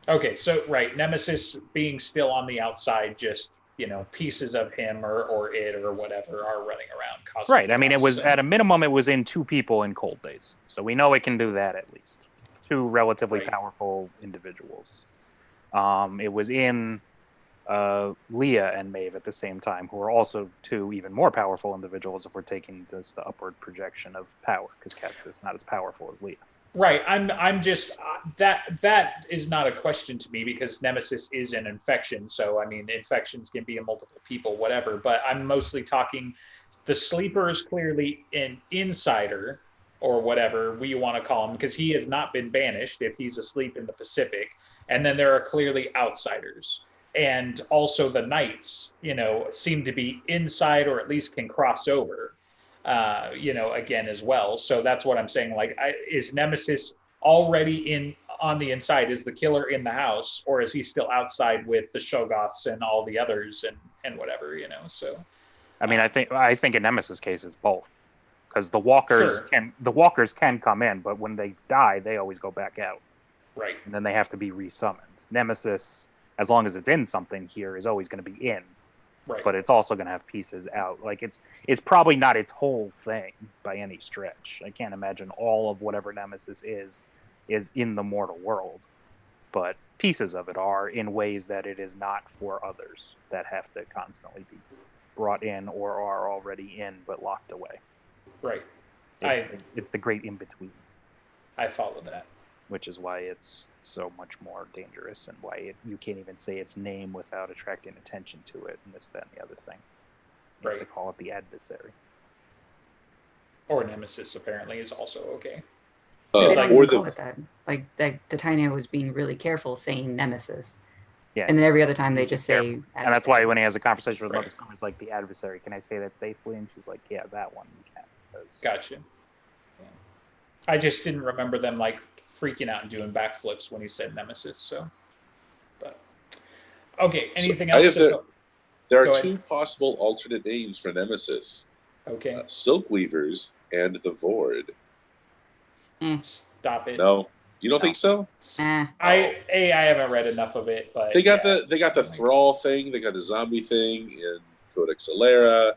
Okay, so right, Nemesis being still on the outside, just pieces of him or it or whatever are running around. Right. I mean, it was at a minimum, it was in 2 people in Cold Days, so we know it can do that at least. 2 relatively powerful individuals. It was in Leah and Maeve at the same time, who are also 2 even more powerful individuals if we're taking this the upward projection of power, because Cat's is not as powerful as Leah. Right. I'm just that is not a question to me because Nemesis is an infection. So I mean, infections can be in multiple people, whatever. But I'm mostly talking. The sleeper is clearly an insider, or whatever we want to call him, because he has not been banished if he's asleep in the Pacific. And then there are clearly outsiders, and also the knights, seem to be inside or at least can cross over. Again as well. So that's what I'm saying. Like, is Nemesis already on the inside? Is the killer in the house, or is he still outside with the Shoggoths and all the others and whatever? So. I mean, I think in Nemesis case it's both, because the walkers can come in, but when they die, they always go back out. Right. And then they have to be resummoned. Nemesis, as long as it's in something here, is always going to be in. Right. But it's also going to have pieces out. Like it's probably not its whole thing by any stretch. I can't imagine all of whatever Nemesis is in the mortal world, but pieces of it are in ways that it is not for others that have to constantly be brought in or are already in but locked away. Right. It's the great in between. I follow that. Which is why it's so much more dangerous, and why you can't even say its name without attracting attention to it, and this, that, and the other thing. Right. They call it the adversary. Or Nemesis, apparently, is also okay. They don't even call it that. Like, Titania was being really careful saying Nemesis. Yeah. And then every other time they just say adversary. And that's why when he has a conversation with Mother Stone, it's like, the adversary, can I say that safely? And she's like, yeah, that one you can. Gotcha. Yeah. I just didn't remember them, like, freaking out and doing backflips when he said Nemesis, so. Okay. Anything I else? have there are Go ahead. two possible alternate names for Nemesis: Okay. Silkweavers and the Vord. Stop it. No, you don't No. think so? I haven't read enough of it, but They got yeah. the thrall thing. They got the zombie thing in Codex Alera.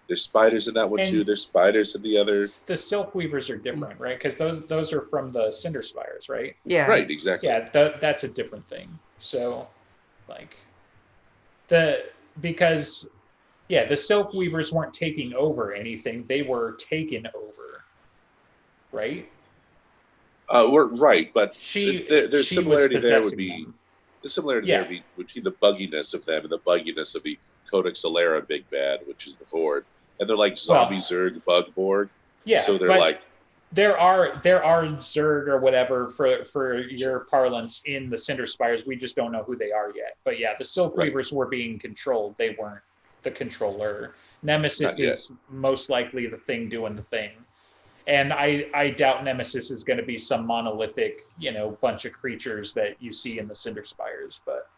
There's spiders in that one too. And- There's spiders in the other. The Silk Weavers are different, right? Because those are from the Cinder Spires, right? Yeah. Right, exactly. Yeah, that's a different thing. So, like, because the Silk Weavers weren't taking over anything; they were taken over, right? We're right, but there's she similarity was there would possessing be them. the similarity Yeah. there would be the bugginess of them and the bugginess of the Codex Alera big bad, which is the Vord, and they're like zombie Zerg Bugborg. Yeah, So they're but like there are Zerg or whatever for your parlance in the Cinder Spires. We just don't know who they are yet. But yeah, the Silk Right. Weavers were being controlled. They weren't the controller. Nemesis Not yet. is most likely the thing doing the thing. And I doubt Nemesis is going to be some monolithic, bunch of creatures that you see in the Cinder Spires. But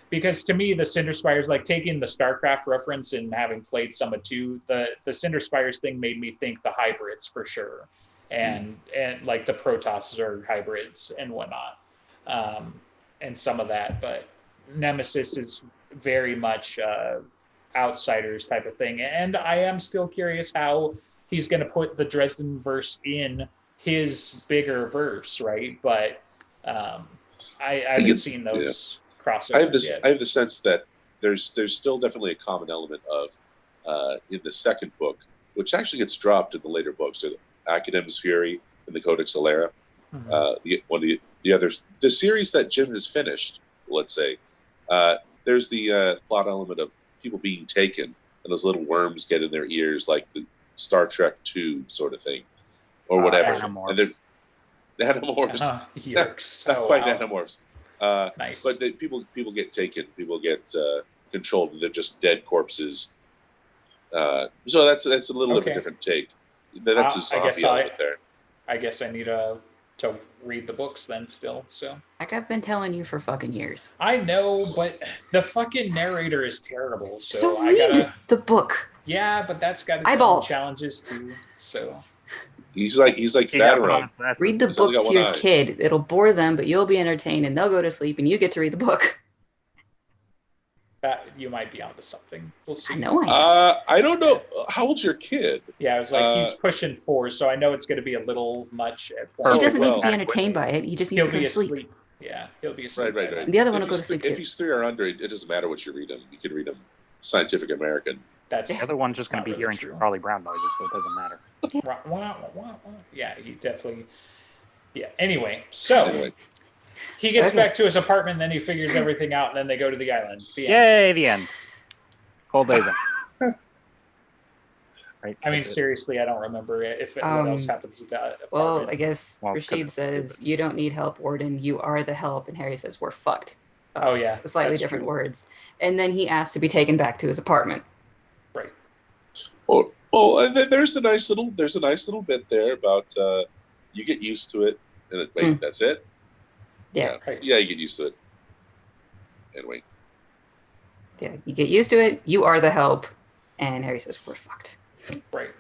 because to me, the Cinder Spires, like taking the StarCraft reference and having played Summit 2, the Cinder Spires thing made me think the hybrids for sure. And like the Protoss are hybrids and whatnot. And some of that. But Nemesis is very much outsiders type of thing. And I am still curious how he's going to put the Dresden verse in his bigger verse, right? But I haven't seen those crossovers yet. I have the sense that there's still definitely a common element of in the second book, which actually gets dropped in the later books. So Academ's Fury and the Codex Alera. Mhm. The others, the series that Jim has finished, let's say, there's the plot element of people being taken and those little worms get in their ears, like the Star Trek 2 sort of thing, or whatever. Animorphs. And they're Animorphs, Yerks. not Oh, quite wow. Animorphs. Nice. But people get taken, people get controlled. They're just dead corpses. So that's a little of a different take. That's a zombie element there. I guess I need to read the books then still. So Like I've been telling you for fucking years. I know, but the fucking narrator is terrible. So, So I read gotta. the book. Yeah, but that's got its own Eyeballs. challenges too. So He's like He got Fataron. one of us. Read the He's only book got to one your eye. kid. It'll bore them, but you'll be entertained and they'll go to sleep and you get to read the book. that you might be onto something. We'll see. I know I am. I don't know. How old's your kid? Yeah, I was like, he's pushing 4, so I know it's going to be a little much at He once. doesn't need to well, be entertained by it. He just needs He'll to go be to sleep. asleep. Yeah, he'll be asleep. Right. The other one If will go to he's sleep If too. he's 3 or under, it doesn't matter what you read him. You can read him Scientific American. That's The other one's just going not to be really hearing true. Charlie Brown noises, so it doesn't matter. Yeah, he definitely. Yeah. Anyway, so Anyway, he gets Okay. back to his apartment, and then he figures everything out, and then they go to the island. The end. Yay, the end. Cold days in. Right? I mean, That's it. seriously, I don't remember what else happens at that Well, apartment. I guess Well, it's 'cause Rashid it's says, stupid. you don't need help, Warden. You are the help. And Harry says, we're fucked. Oh, yeah, Slightly that's different true. words. And then he asks to be taken back to his apartment. Right. and then there's a nice little bit there about you get used to it, and wait, that's it. Yeah. Right. Yeah, you get used to it. Anyway, Yeah. You get used to it. You are the help. And Harry says, we're fucked. Right.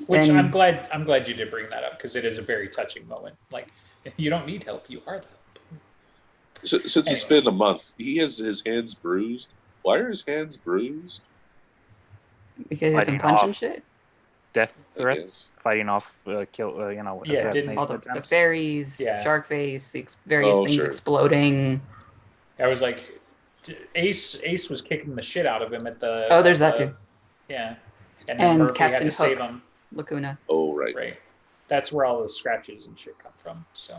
Which Then- I'm glad you did bring that up because it is a very touching moment. Like, you don't need help, you are the help. so, since it's Anyway. been a month, he has his hands bruised. Why are his hands bruised? Because he's Fighting been punching off. shit. I Death guess. threats, fighting off, assassination All the attempts. fairies, Yeah. shark face, various things sure. exploding. I was like, Ace was kicking the shit out of him at the. Oh, there's that the- too. Yeah. And then And Murphy had Captain to save Hook. him. Lacuna. Oh, right. Right. That's where all the scratches and shit come from. So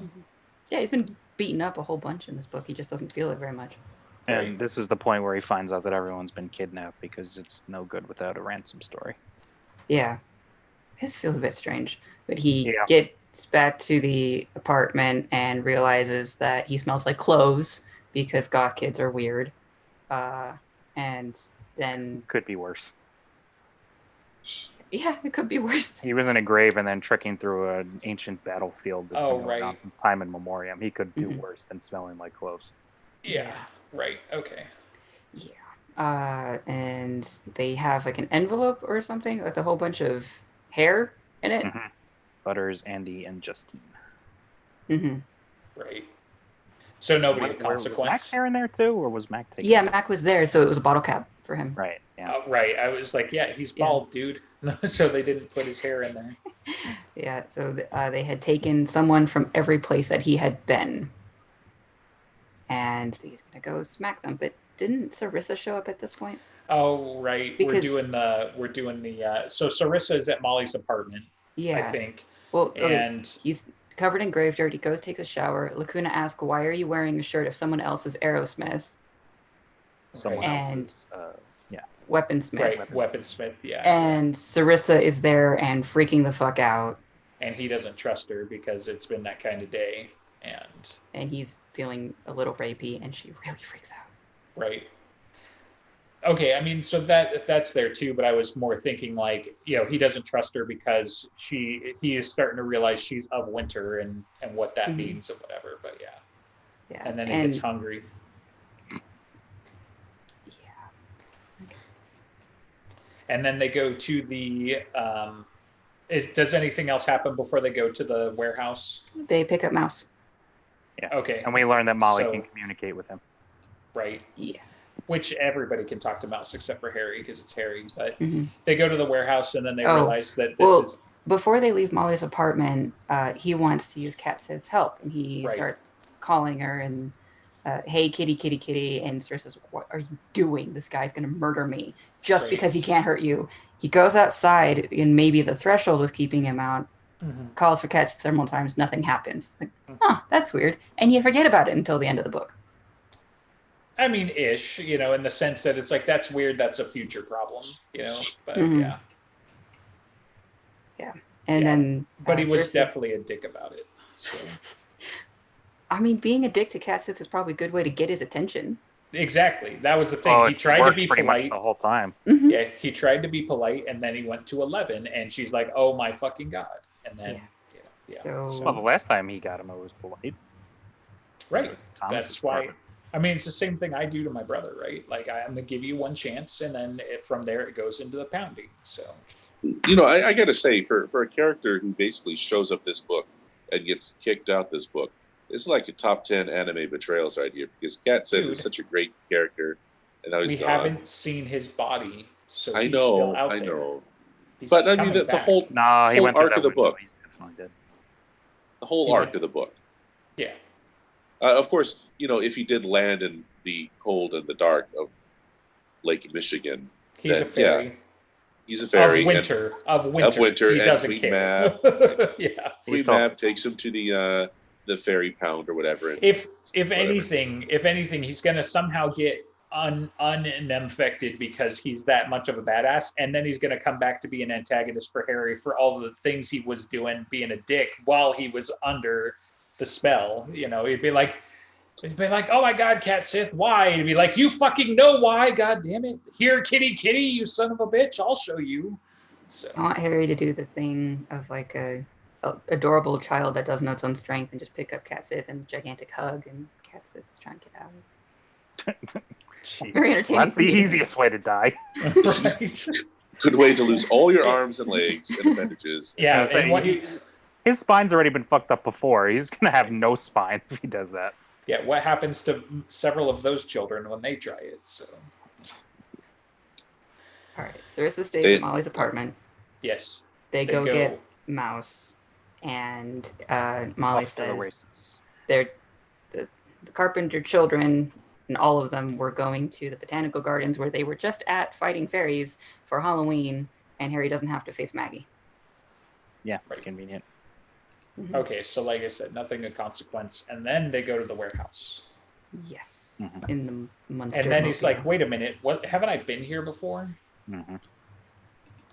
Yeah, he's been beaten up a whole bunch in this book. He just doesn't feel it very much. And Right. this is the point where he finds out that everyone's been kidnapped because it's no good without a ransom story. Yeah. His feels a bit strange. But he Yeah. gets back to the apartment and realizes that he smells like cloves because goth kids are weird. And then, Could be worse. yeah, it could be worse. He was in a grave and then trekking through an ancient battlefield that's Oh, been going on right. since time in memoriam. He could do Mhm. worse than smelling like cloves. yeah. Right. Okay. Yeah. And they have like an envelope or something with a whole bunch of hair in it. Mhm. Butters, Andy, and Justine. Mm-hmm. Right. So nobody of Was Max consequence. hair in there too, or was Mac taken? Yeah, Mac was there, so it was a bottle cap for him. Right. Yeah. Right. I was like, yeah, he's Yeah. bald, dude. So they didn't put his hair in there. Yeah, so they had taken someone from every place that he had been. And he's going to go smack them. But didn't Sarissa show up at this point? Oh, right. We're Because- doing the so Sarissa is at Molly's apartment, Yeah. I think. Well, okay, And he's covered in grave dirt. He goes, takes a shower. Lacuna asks, "Why are you wearing a shirt if someone else is Aerosmith, Someone right, And- else's. Yeah. weaponsmith?" right, Weaponsmith. weaponsmith, yeah. And Sarissa is there and freaking the fuck out. And he doesn't trust her because it's been that kind of day. And He's feeling a little rapey, and she really freaks out. right. Okay, I mean, so that's there too, but I was more thinking like, he doesn't trust her because he is starting to realize she's of winter and what that Mhm. means and whatever. But yeah, Yeah. and then he gets hungry. Yeah. And then they go to the does anything else happen before they go to the warehouse? They pick up Mouse. Okay. And we learn that Molly So- can communicate with him. Right. Yeah. Which everybody can talk to Mouse except for Harry because it's Harry. But hmm they go to the warehouse and then they Oh, realize that this well, is Before they leave Molly's apartment, he wants to use Cat Sid's help, and he Right. starts calling her and, "Hey, kitty, kitty, kitty!" And Cersei's, "What are you doing? This guy's gonna murder me just Right. because he can't hurt you." He goes outside, and maybe the threshold was keeping him out. Mhm. Calls for Cat Sid several times, nothing happens. Like, Mhm. huh, that's weird. And you forget about it until the end of the book. I mean, ish, in the sense that it's like, that's weird. That's a future problem, but Mhm. yeah. And Yeah. then, But he was Cersei's- definitely a dick about it. So. I mean, being a dick to Cat Sith is probably a good way to get his attention. Exactly. That was the thing. Oh, He it tried to worked be pretty much polite. the whole time. Mhm. Yeah, he tried to be polite, and then he went to 11, and she's like, "Oh my fucking god!" And then, yeah. So- Well, the last time he got him, it was polite. Right. Thomas's That's why. apartment. I mean, it's the same thing I do to my brother, right? Like, I'm gonna give you one chance, and then from there it goes into the pounding. So, I got to say, for a character who basically shows up this book and gets kicked out this book, it's like a top 10 anime betrayals right here because Cat Sid is Dude. such a great character, and now he's we gone. haven't seen his body, so I he's know, still out I there. know. He's But I mean, coming the back. whole No, he Whole went through arc that of the with book. He's definitely did. the whole He arc went- of the book. Yeah. Of course, if he did land in the cold and the dark of Lake Michigan, He's a That- fairy. he's a fairy. Of winter. Of winter. He and doesn't Queen care. Mab. Yeah. And He's Queen totally Mab takes him to the fairy pound or whatever. And If Whatever. anything, he's gonna somehow get uninfected because he's that much of a badass, and then he's gonna come back to be an antagonist for Harry for all the things he was doing, being a dick while he was under the spell. He'd be like, "Oh my God, Cat Sith, why?" He'd be like, "You fucking know why, God damn it! Here, kitty, kitty, you son of a bitch, I'll show you." So I want Harry to do the thing of like a adorable child that doesn't know its own strength and just pick up Cat Sith and gigantic hug, and Cat Sith is trying to get out. jeez. Very entertaining. That's the easiest way to die. Right? good way to lose all your arms and legs and appendages. Yeah, I was gonna and what say, his spine's already been fucked up before. He's gonna have no spine if he does that. Yeah, what happens to several of those children when they try it? So, All right, Sarissa stays They- at Molly's apartment. yes, They go get Mouse, and Molly Off to the says races. they're the Carpenter children, and all of them were going to the botanical gardens where they were just at fighting fairies for Halloween, and Harry doesn't have to face Maggie. Yeah, Right. it's convenient. Mhm. Okay, so like I said, nothing of consequence, and then they go to the warehouse, Yes, Mhm. in the Munster. and then he's mobile. like, "Wait a minute, what? Haven't I been here before hmm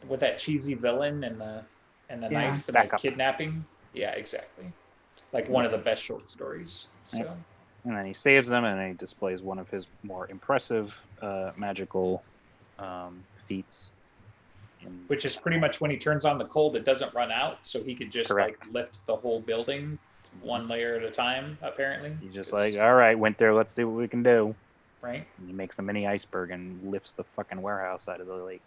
with that cheesy villain and the Yeah. knife and Back the up. kidnapping?" Yeah, exactly. Like one of the best short stories. So. Yep. And then he saves them, and then he displays one of his more impressive magical feats. Which is pretty much when he turns on the cold, it doesn't run out, so he could just Correct. like lift the whole building one layer at a time. Apparently, He's just 'Cause- like, all right, Winter, let's see what we can do. right? And he makes a mini iceberg and lifts the fucking warehouse out of the lake.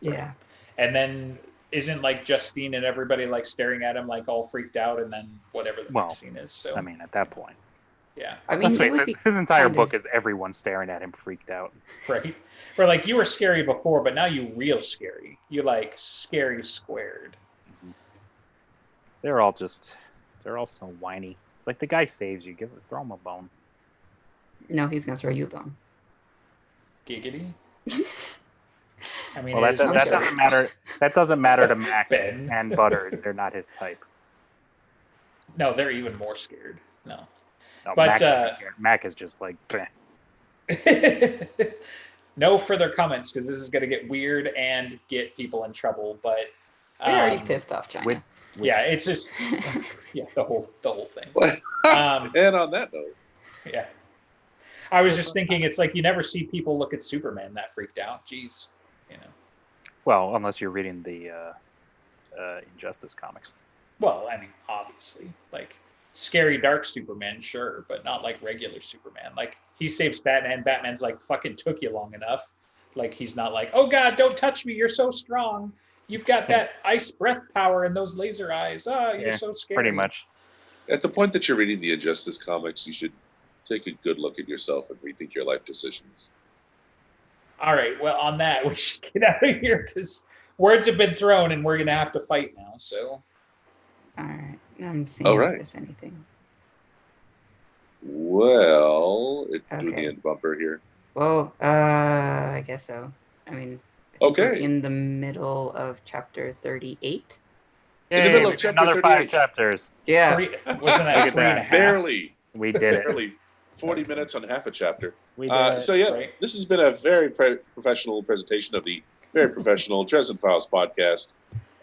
Yeah. And then isn't like Justine and everybody like staring at him like all freaked out, and then whatever the Well, next scene is. So I mean, at that point. yeah, I mean, Let's it face would it, be his entire kind book of- is everyone staring at him freaked out. right. Or like you were scary before, but now you real scary. You like scary squared. They're all so whiny. It's like the guy saves you, throw him a bone. No, he's gonna throw you a bone. Giggity. I mean, Well, it is that okay. doesn't matter. That doesn't matter to Mac Ben. and Butters. They're not his type. No, they're even more scared. No. No, But, Mac is just like, bleh. No further comments because this is going to get weird and get people in trouble. But We already pissed off China. with- yeah, it's just the whole thing. What? And on that note, Yeah, I was just thinking, it's like you never see people look at Superman that freaked out. Jeez, you know. Well, unless you're reading the Injustice comics. Well, I mean, obviously, like scary dark Superman, sure, but not like regular Superman. Like he saves Batman. Batman's like, fucking took you long enough. Like he's not like, oh God, don't touch me. You're so strong. You've got that ice breath power and those laser eyes. Ah, you're Yeah, so scary. Pretty much. at the point that you're reading the Injustice comics, you should take a good look at yourself and rethink your life decisions. All right. Well, on that, we should get out of here because words have been thrown and we're gonna have to fight now. So. All right. I'm seeing All if right. there's anything. Well, it do the Okay. end bumper here. Well, I guess so. I mean, I think we're Okay. in the middle of chapter 38. In the middle of Yay, chapter another 38. 5 chapters. Yeah. Wasn't Look that at 3.5? Barely, We did it. barely 40 minutes on half a chapter. We did it. So yeah, right. this has been a very professional presentation of the very professional Dresden Files podcast,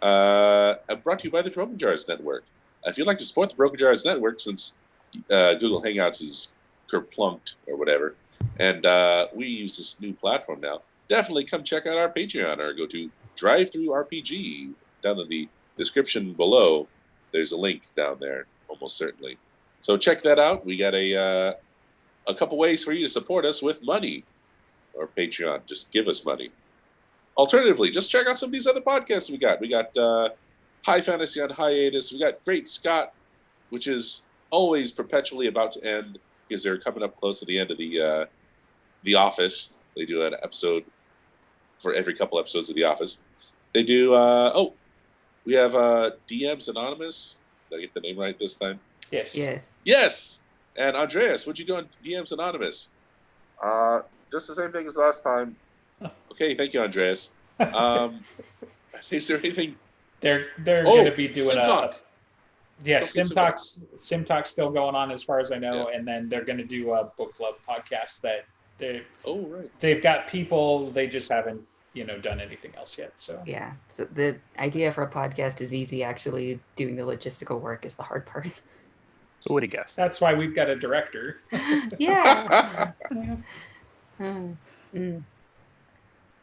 brought to you by the Broken Jars Network. If you'd like to support the Broken Jars Network, since Google Hangouts is kerplunked or whatever, and we use this new platform now, definitely come check out our Patreon or go to DriveThruRPG down in the description below. There's a link down there, almost certainly. So check that out. We got a couple ways for you to support us with money, or Patreon. Just give us money. Alternatively, just check out some of these other podcasts we got. We got High Fantasy on hiatus. We got Great Scott, which is always perpetually about to end because they're coming up close to the end of the Office. They do an episode for every couple episodes of The Office. They do. We have DMs Anonymous. Did I get the name right this time? Yes. Yes. Yes. And Andreas, what'd you do on DMs Anonymous? Just the same thing as last time. Okay, thank you, Andreas. Is there anything? They're going to be doing SimTalk. Yes, Don't forget SimTalk's still going on as far as I know, and then they're going to do a book club podcast that Oh, right. they've got people, they just haven't done anything else yet. So Yeah. So the idea for a podcast is easy. Actually, doing the logistical work is the hard part. Who would have guessed? that's why we've got a director. Yeah. Mm.